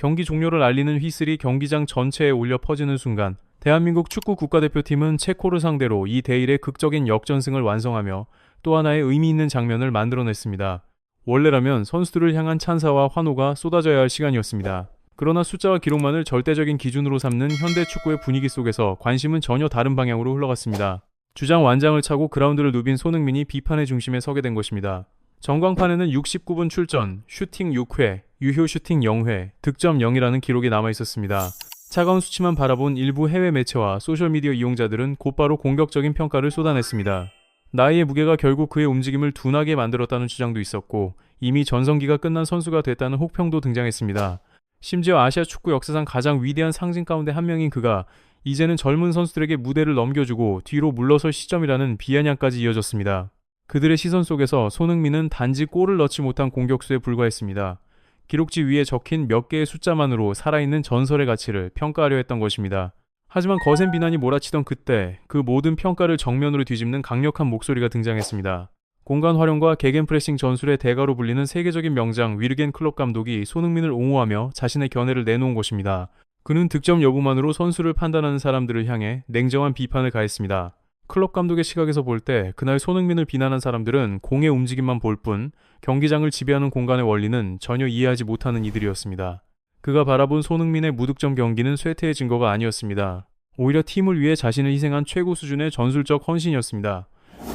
경기 종료를 알리는 휘슬이 경기장 전체에 울려 퍼지는 순간 대한민국 축구 국가대표팀은 체코를 상대로 2대1의 극적인 역전승을 완성하며 또 하나의 의미 있는 장면을 만들어냈습니다. 원래라면 선수들을 향한 찬사와 환호가 쏟아져야 할 시간이었습니다. 그러나 숫자와 기록만을 절대적인 기준으로 삼는 현대 축구의 분위기 속에서 관심은 전혀 다른 방향으로 흘러갔습니다. 주장 완장을 차고 그라운드를 누빈 손흥민이 비판의 중심에 서게 된 것입니다. 전광판에는 69분 출전, 슈팅 6회, 유효 슈팅 0회, 득점 0이라는 기록이 남아있었습니다. 차가운 수치만 바라본 일부 해외 매체와 소셜미디어 이용자들은 곧바로 공격적인 평가를 쏟아냈습니다. 나이의 무게가 결국 그의 움직임을 둔하게 만들었다는 주장도 있었고 이미 전성기가 끝난 선수가 됐다는 혹평도 등장했습니다. 심지어 아시아 축구 역사상 가장 위대한 상징 가운데 한 명인 그가 이제는 젊은 선수들에게 무대를 넘겨주고 뒤로 물러설 시점이라는 비아냥까지 이어졌습니다. 그들의 시선 속에서 손흥민은 단지 골을 넣지 못한 공격수에 불과했습니다. 기록지 위에 적힌 몇 개의 숫자만으로 살아있는 전설의 가치를 평가하려 했던 것입니다. 하지만 거센 비난이 몰아치던 그때 그 모든 평가를 정면으로 뒤집는 강력한 목소리가 등장했습니다. 공간 활용과 게겐프레싱 전술의 대가로 불리는 세계적인 명장 위르겐 클롭 감독이 손흥민을 옹호하며 자신의 견해를 내놓은 것입니다. 그는 득점 여부만으로 선수를 판단하는 사람들을 향해 냉정한 비판을 가했습니다. 클롭 감독의 시각에서 볼 때 그날 손흥민을 비난한 사람들은 공의 움직임만 볼 뿐 경기장을 지배하는 공간의 원리는 전혀 이해하지 못하는 이들이었습니다. 그가 바라본 손흥민의 무득점 경기는 쇠퇴의 증거가 아니었습니다. 오히려 팀을 위해 자신을 희생한 최고 수준의 전술적 헌신이었습니다.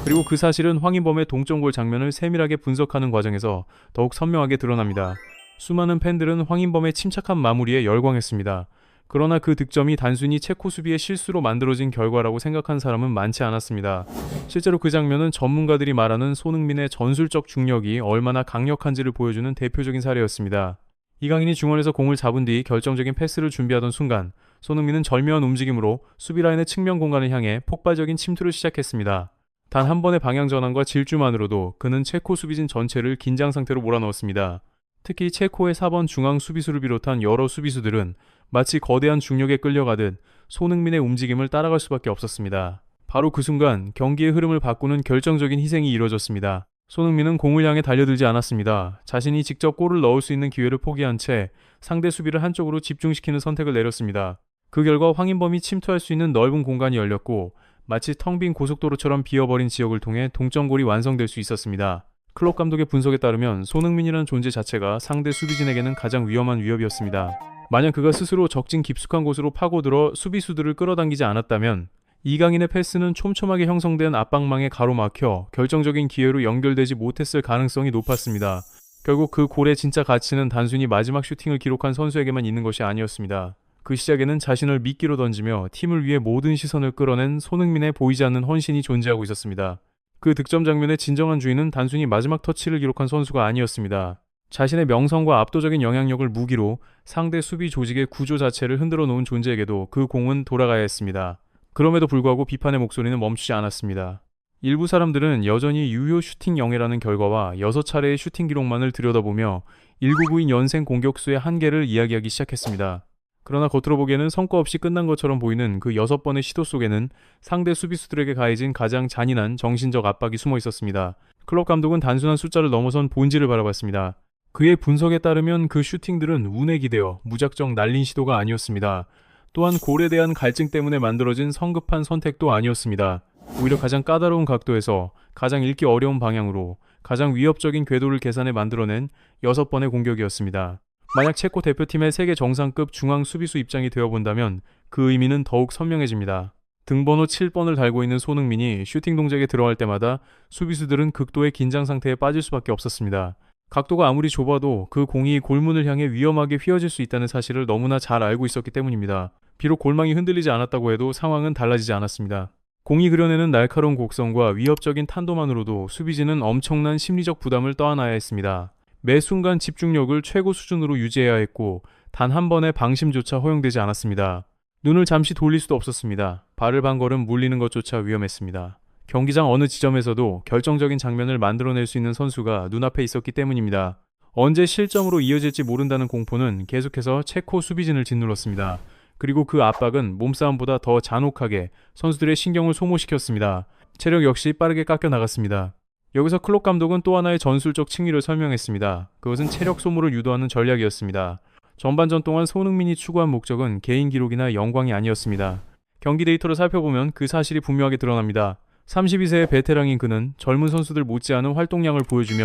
그리고 그 사실은 황인범의 동점골 장면을 세밀하게 분석하는 과정에서 더욱 선명하게 드러납니다. 수많은 팬들은 황인범의 침착한 마무리에 열광했습니다. 그러나 그 득점이 단순히 체코 수비의 실수로 만들어진 결과라고 생각한 사람은 많지 않았습니다. 실제로 그 장면은 전문가들이 말하는 손흥민의 전술적 중력이 얼마나 강력한지를 보여주는 대표적인 사례였습니다. 이강인이 중원에서 공을 잡은 뒤 결정적인 패스를 준비하던 순간 손흥민은 절묘한 움직임으로 수비라인의 측면 공간을 향해 폭발적인 침투를 시작했습니다. 단 한 번의 방향 전환과 질주만으로도 그는 체코 수비진 전체를 긴장 상태로 몰아넣었습니다. 특히 체코의 4번 중앙 수비수를 비롯한 여러 수비수들은 마치 거대한 중력에 끌려가듯 손흥민의 움직임을 따라갈 수밖에 없었습니다. 바로 그 순간 경기의 흐름을 바꾸는 결정적인 희생이 이뤄졌습니다. 손흥민은 공을 향해 달려들지 않았습니다. 자신이 직접 골을 넣을 수 있는 기회를 포기한 채 상대 수비를 한쪽으로 집중시키는 선택을 내렸습니다. 그 결과 황인범이 침투할 수 있는 넓은 공간이 열렸고 마치 텅 빈 고속도로처럼 비어버린 지역을 통해 동점골이 완성될 수 있었습니다. 클롭 감독의 분석에 따르면 손흥민이라는 존재 자체가 상대 수비진에게는 가장 위험한 위협이었습니다. 만약 그가 스스로 적진 깊숙한 곳으로 파고들어 수비수들을 끌어당기지 않았다면 이강인의 패스는 촘촘하게 형성된 압박망에 가로막혀 결정적인 기회로 연결되지 못했을 가능성이 높았습니다. 결국 그 골의 진짜 가치는 단순히 마지막 슈팅을 기록한 선수에게만 있는 것이 아니었습니다. 그 시작에는 자신을 미끼로 던지며 팀을 위해 모든 시선을 끌어낸 손흥민의 보이지 않는 헌신이 존재하고 있었습니다. 그 득점 장면의 진정한 주인은 단순히 마지막 터치를 기록한 선수가 아니었습니다. 자신의 명성과 압도적인 영향력을 무기로 상대 수비 조직의 구조 자체를 흔들어 놓은 존재에게도 그 공은 돌아가야 했습니다. 그럼에도 불구하고 비판의 목소리는 멈추지 않았습니다. 일부 사람들은 여전히 유효 슈팅 0회라는 결과와 6차례의 슈팅 기록만을 들여다보며 1992 연생 공격수의 한계를 이야기하기 시작했습니다. 그러나 겉으로 보기에는 성과 없이 끝난 것처럼 보이는 그 6번의 시도 속에는 상대 수비수들에게 가해진 가장 잔인한 정신적 압박이 숨어 있었습니다. 클롭 감독은 단순한 숫자를 넘어선 본질을 바라봤습니다. 그의 분석에 따르면 그 슈팅들은 운에 기대어 무작정 날린 시도가 아니었습니다. 또한 골에 대한 갈증 때문에 만들어진 성급한 선택도 아니었습니다. 오히려 가장 까다로운 각도에서 가장 읽기 어려운 방향으로 가장 위협적인 궤도를 계산해 만들어낸 6번의 공격이었습니다. 만약 체코 대표팀의 세계 정상급 중앙 수비수 입장이 되어본다면 그 의미는 더욱 선명해집니다. 등번호 7번을 달고 있는 손흥민이 슈팅 동작에 들어갈 때마다 수비수들은 극도의 긴장 상태에 빠질 수밖에 없었습니다. 각도가 아무리 좁아도 그 공이 골문을 향해 위험하게 휘어질 수 있다는 사실을 너무나 잘 알고 있었기 때문입니다. 비록 골망이 흔들리지 않았다고 해도 상황은 달라지지 않았습니다. 공이 그려내는 날카로운 곡선과 위협적인 탄도만으로도 수비진은 엄청난 심리적 부담을 떠안아야 했습니다. 매 순간 집중력을 최고 수준으로 유지해야 했고 단 한 번의 방심조차 허용되지 않았습니다. 눈을 잠시 돌릴 수도 없었습니다. 발을 반 걸음 물리는 것조차 위험했습니다. 경기장 어느 지점에서도 결정적인 장면을 만들어낼 수 있는 선수가 눈앞에 있었기 때문입니다. 언제 실점으로 이어질지 모른다는 공포는 계속해서 체코 수비진을 짓눌렀습니다. 그리고 그 압박은 몸싸움보다 더 잔혹하게 선수들의 신경을 소모시켰습니다. 체력 역시 빠르게 깎여 나갔습니다. 여기서 클롭 감독은 또 하나의 전술적 칭의를 설명했습니다. 그것은 체력 소모를 유도하는 전략이었습니다. 전반전 동안 손흥민이 추구한 목적은 개인 기록이나 영광이 아니었습니다. 경기 데이터를 살펴보면 그 사실이 분명하게 드러납니다. 32세의 베테랑인 그는 젊은 선수들 못지않은 활동량을 보여주며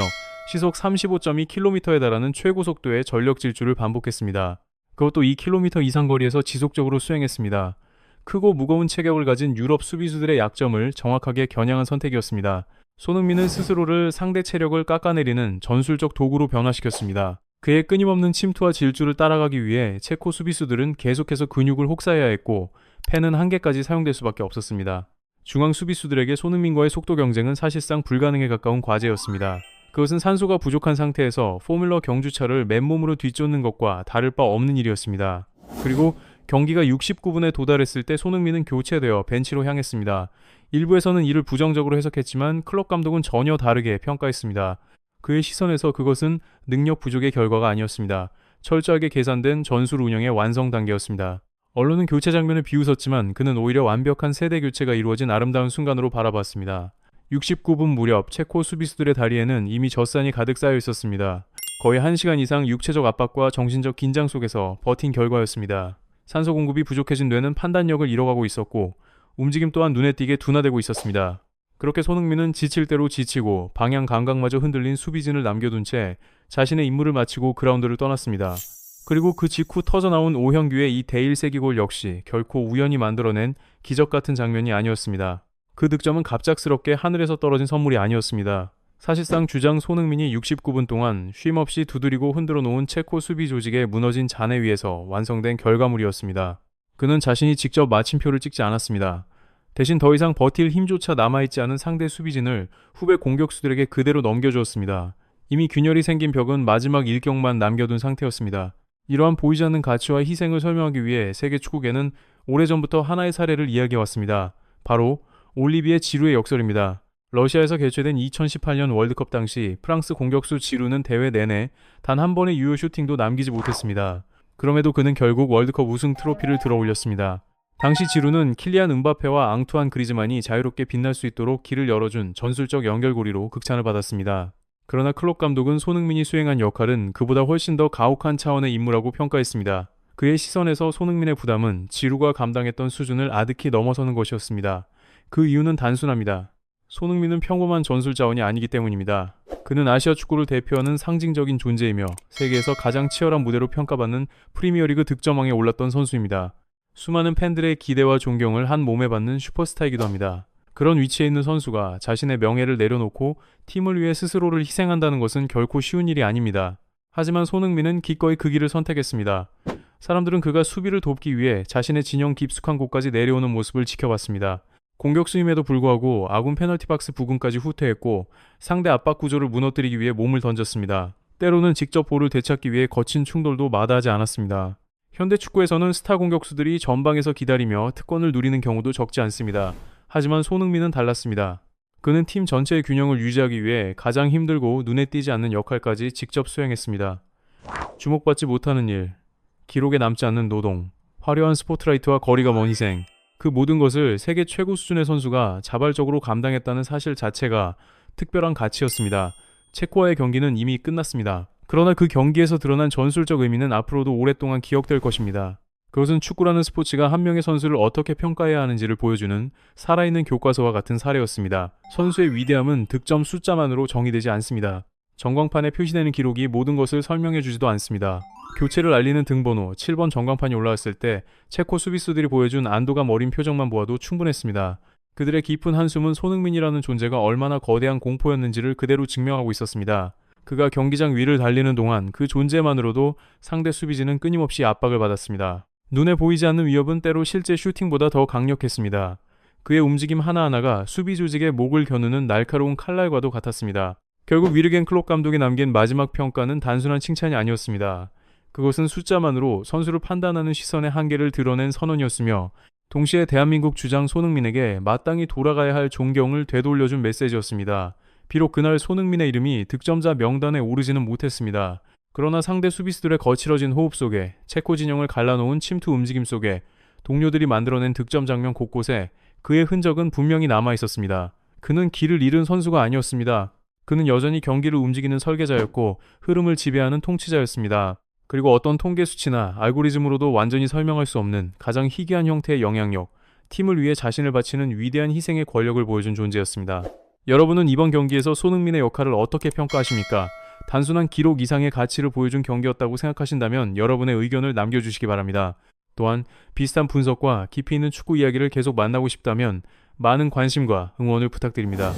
시속 35.2km에 달하는 최고 속도의 전력 질주를 반복했습니다. 그것도 2km 이상 거리에서 지속적으로 수행했습니다. 크고 무거운 체격을 가진 유럽 수비수들의 약점을 정확하게 겨냥한 선택이었습니다. 손흥민은 스스로를 상대 체력을 깎아내리는 전술적 도구로 변화시켰습니다. 그의 끊임없는 침투와 질주를 따라가기 위해 체코 수비수들은 계속해서 근육을 혹사해야 했고 펜은 한계까지 사용될 수밖에 없었습니다. 중앙 수비수들에게 손흥민과의 속도 경쟁은 사실상 불가능에 가까운 과제였습니다. 그것은 산소가 부족한 상태에서 포뮬러 경주차를 맨몸으로 뒤쫓는 것과 다를 바 없는 일이었습니다. 그리고 경기가 69분에 도달했을 때 손흥민은 교체되어 벤치로 향했습니다. 일부에서는 이를 부정적으로 해석했지만 클럽 감독은 전혀 다르게 평가했습니다. 그의 시선에서 그것은 능력 부족의 결과가 아니었습니다. 철저하게 계산된 전술 운영의 완성 단계였습니다. 언론은 교체 장면을 비웃었지만 그는 오히려 완벽한 세대 교체가 이루어진 아름다운 순간으로 바라봤습니다. 69분 무렵 체코 수비수들의 다리에는 이미 젖산이 가득 쌓여 있었습니다. 거의 1시간 이상 육체적 압박과 정신적 긴장 속에서 버틴 결과였습니다. 산소 공급이 부족해진 뇌는 판단력을 잃어가고 있었고 움직임 또한 눈에 띄게 둔화되고 있었습니다. 그렇게 손흥민은 지칠 대로 지치고 방향 감각마저 흔들린 수비진을 남겨둔 채 자신의 임무를 마치고 그라운드를 떠났습니다. 그리고 그 직후 터져나온 오형규의 이 대1세기골 역시 결코 우연히 만들어낸 기적 같은 장면이 아니었습니다. 그 득점은 갑작스럽게 하늘에서 떨어진 선물이 아니었습니다. 사실상 주장 손흥민이 69분 동안 쉼없이 두드리고 흔들어 놓은 체코 수비 조직의 무너진 잔해 위에서 완성된 결과물이었습니다. 그는 자신이 직접 마침표를 찍지 않았습니다. 대신 더 이상 버틸 힘조차 남아있지 않은 상대 수비진을 후배 공격수들에게 그대로 넘겨주었습니다. 이미 균열이 생긴 벽은 마지막 일격만 남겨둔 상태였습니다. 이러한 보이지 않는 가치와 희생을 설명하기 위해 세계 축구계는 오래전부터 하나의 사례를 이야기해왔습니다. 바로 올리비에 지루의 역설입니다. 러시아에서 개최된 2018년 월드컵 당시 프랑스 공격수 지루는 대회 내내 단 한 번의 유효 슈팅도 남기지 못했습니다. 그럼에도 그는 결국 월드컵 우승 트로피를 들어올렸습니다. 당시 지루는 킬리안 음바페와 앙투안 그리즈만이 자유롭게 빛날 수 있도록 길을 열어준 전술적 연결고리로 극찬을 받았습니다. 그러나 클럽 감독은 손흥민이 수행한 역할은 그보다 훨씬 더 가혹한 차원의 임무라고 평가했습니다. 그의 시선에서 손흥민의 부담은 지루가 감당했던 수준을 아득히 넘어서는 것이었습니다. 그 이유는 단순합니다. 손흥민은 평범한 전술 자원이 아니기 때문입니다. 그는 아시아 축구를 대표하는 상징적인 존재이며 세계에서 가장 치열한 무대로 평가받는 프리미어리그 득점왕에 올랐던 선수입니다. 수많은 팬들의 기대와 존경을 한 몸에 받는 슈퍼스타이기도 합니다. 그런 위치에 있는 선수가 자신의 명예를 내려놓고 팀을 위해 스스로를 희생한다는 것은 결코 쉬운 일이 아닙니다. 하지만 손흥민은 기꺼이 그 길을 선택했습니다. 사람들은 그가 수비를 돕기 위해 자신의 진영 깊숙한 곳까지 내려오는 모습을 지켜봤습니다. 공격수임에도 불구하고 아군 페널티 박스 부근까지 후퇴했고 상대 압박 구조를 무너뜨리기 위해 몸을 던졌습니다. 때로는 직접 볼을 되찾기 위해 거친 충돌도 마다하지 않았습니다. 현대 축구에서는 스타 공격수들이 전방에서 기다리며 특권을 누리는 경우도 적지 않습니다. 하지만 손흥민은 달랐습니다. 그는 팀 전체의 균형을 유지하기 위해 가장 힘들고 눈에 띄지 않는 역할까지 직접 수행했습니다. 주목받지 못하는 일, 기록에 남지 않는 노동, 화려한 스포트라이트와 거리가 먼 희생, 그 모든 것을 세계 최고 수준의 선수가 자발적으로 감당했다는 사실 자체가 특별한 가치였습니다. 체코와의 경기는 이미 끝났습니다. 그러나 그 경기에서 드러난 전술적 의미는 앞으로도 오랫동안 기억될 것입니다. 그것은 축구라는 스포츠가 한 명의 선수를 어떻게 평가해야 하는지를 보여주는 살아있는 교과서와 같은 사례였습니다. 선수의 위대함은 득점 숫자만으로 정의되지 않습니다. 전광판에 표시되는 기록이 모든 것을 설명해주지도 않습니다. 교체를 알리는 등번호 7번 전광판이 올라왔을 때 체코 수비수들이 보여준 안도감 어린 표정만 보아도 충분했습니다. 그들의 깊은 한숨은 손흥민이라는 존재가 얼마나 거대한 공포였는지를 그대로 증명하고 있었습니다. 그가 경기장 위를 달리는 동안 그 존재만으로도 상대 수비진은 끊임없이 압박을 받았습니다. 눈에 보이지 않는 위협은 때로 실제 슈팅보다 더 강력했습니다. 그의 움직임 하나하나가 수비 조직의 목을 겨누는 날카로운 칼날과도 같았습니다. 결국 위르겐 클롭 감독이 남긴 마지막 평가는 단순한 칭찬이 아니었습니다. 그것은 숫자만으로 선수를 판단하는 시선의 한계를 드러낸 선언이었으며 동시에 대한민국 주장 손흥민에게 마땅히 돌아가야 할 존경을 되돌려준 메시지였습니다. 비록 그날 손흥민의 이름이 득점자 명단에 오르지는 못했습니다. 그러나 상대 수비수들의 거칠어진 호흡 속에 체코 진영을 갈라놓은 침투 움직임 속에 동료들이 만들어낸 득점 장면 곳곳에 그의 흔적은 분명히 남아있었습니다. 그는 길을 잃은 선수가 아니었습니다. 그는 여전히 경기를 움직이는 설계자였고 흐름을 지배하는 통치자였습니다. 그리고 어떤 통계 수치나 알고리즘으로도 완전히 설명할 수 없는 가장 희귀한 형태의 영향력, 팀을 위해 자신을 바치는 위대한 희생의 권력을 보여준 존재였습니다. 여러분은 이번 경기에서 손흥민의 역할을 어떻게 평가하십니까? 단순한 기록 이상의 가치를 보여준 경기였다고 생각하신다면 여러분의 의견을 남겨주시기 바랍니다. 또한 비슷한 분석과 깊이 있는 축구 이야기를 계속 만나고 싶다면 많은 관심과 응원을 부탁드립니다.